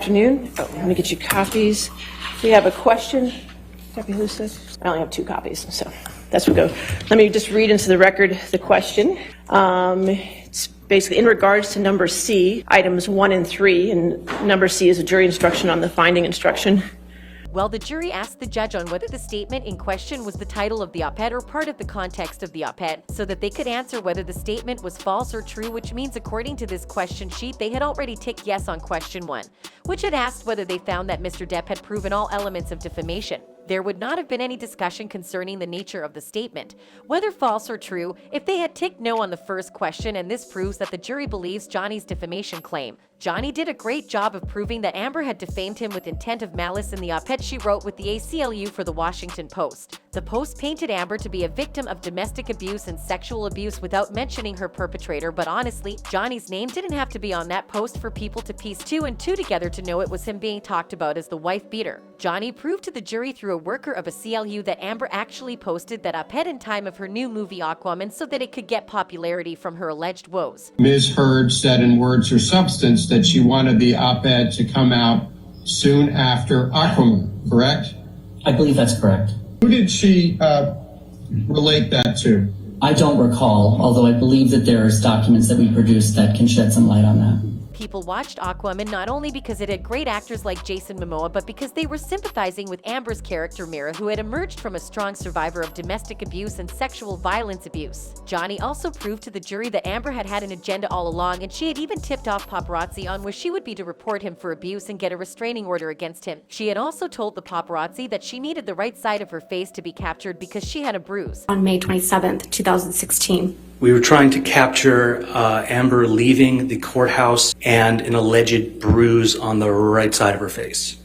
Afternoon. Let me get you copies. We have a question. Copy who said? I only have 2 copies, so that's what go. Let me just read into the record the question. It's basically in regards to number C, items 1 and 3, and number C is a jury instruction on the finding instruction. Well, the jury asked the judge on whether the statement in question was the title of the op-ed or part of the context of the op-ed, so that they could answer whether the statement was false or true, which means according to this question sheet, they had already ticked yes on question 1, which had asked whether they found that Mr. Depp had proven all elements of defamation. There would not have been any discussion concerning the nature of the statement, whether false or true, if they had ticked no on the first question, and this proves that the jury believes Johnny's defamation claim. Johnny did a great job of proving that Amber had defamed him with intent of malice in the op-ed she wrote with the ACLU for the Washington Post. The Post painted Amber to be a victim of domestic abuse and sexual abuse without mentioning her perpetrator, but honestly, Johnny's name didn't have to be on that post for people to piece 2 and 2 together to know it was him being talked about as the wife beater. Johnny proved to the jury through a worker of a CLU that Amber actually posted that op-ed in time of her new movie Aquaman so that it could get popularity from her alleged woes. Ms. Heard said in words or substance that she wanted the op-ed to come out soon after Aquaman, correct? I believe that's correct. Who did she relate that to? I don't recall, although I believe that there's documents that we produced that can shed some light on that. People watched Aquaman not only because it had great actors like Jason Momoa, but because they were sympathizing with Amber's character Mira, who had emerged from a strong survivor of domestic abuse and sexual violence abuse. Johnny also proved to the jury that Amber had had an agenda all along, and she had even tipped off paparazzi on where she would be to report him for abuse and get a restraining order against him. She had also told the paparazzi that she needed the right side of her face to be captured because she had a bruise. On May 27th, 2016. We were trying to capture Amber leaving the courthouse and an alleged bruise on the right side of her face.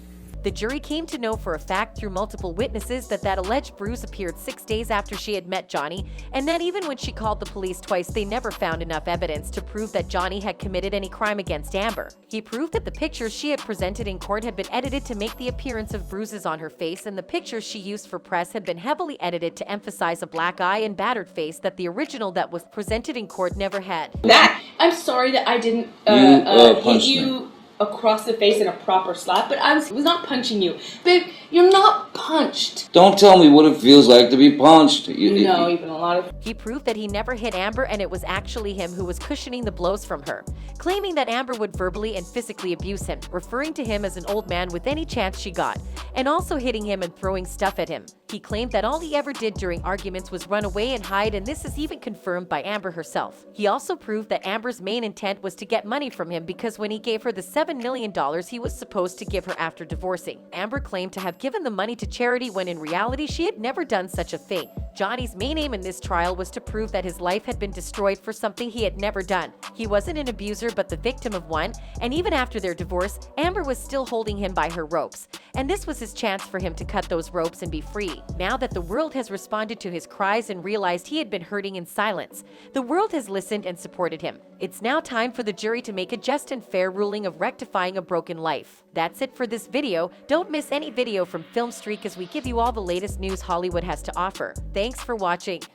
The jury came to know for a fact through multiple witnesses that that alleged bruise appeared 6 days after she had met Johnny, and that even when she called the police twice, they never found enough evidence to prove that Johnny had committed any crime against Amber. He proved that the pictures she had presented in court had been edited to make the appearance of bruises on her face, and the pictures she used for press had been heavily edited to emphasize a black eye and battered face that the original that was presented in court never had. I'm sorry that I didn't hit you across the face in a proper slap, but I was not punching you. Babe, you're not punched. Don't tell me what it feels like to be punched. No, even a lot of... He proved that he never hit Amber, and it was actually him who was cushioning the blows from her, claiming that Amber would verbally and physically abuse him, referring to him as an old man with any chance she got, and also hitting him and throwing stuff at him. He claimed that all he ever did during arguments was run away and hide, and this is even confirmed by Amber herself. He also proved that Amber's main intent was to get money from him because when he gave her the $7 million he was supposed to give her after divorcing, Amber claimed to have given the money to charity when in reality she had never done such a thing. Johnny's main aim in this trial was to prove that his life had been destroyed for something he had never done. He wasn't an abuser but the victim of one, and even after their divorce, Amber was still holding him by her ropes. And this was his chance for him to cut those ropes and be free. Now that the world has responded to his cries and realized he had been hurting in silence, the world has listened and supported him. It's now time for the jury to make a just and fair ruling of rectifying a broken life. That's it for this video. Don't miss any video from Film Streak as we give you all the latest news Hollywood has to offer. Thanks for watching.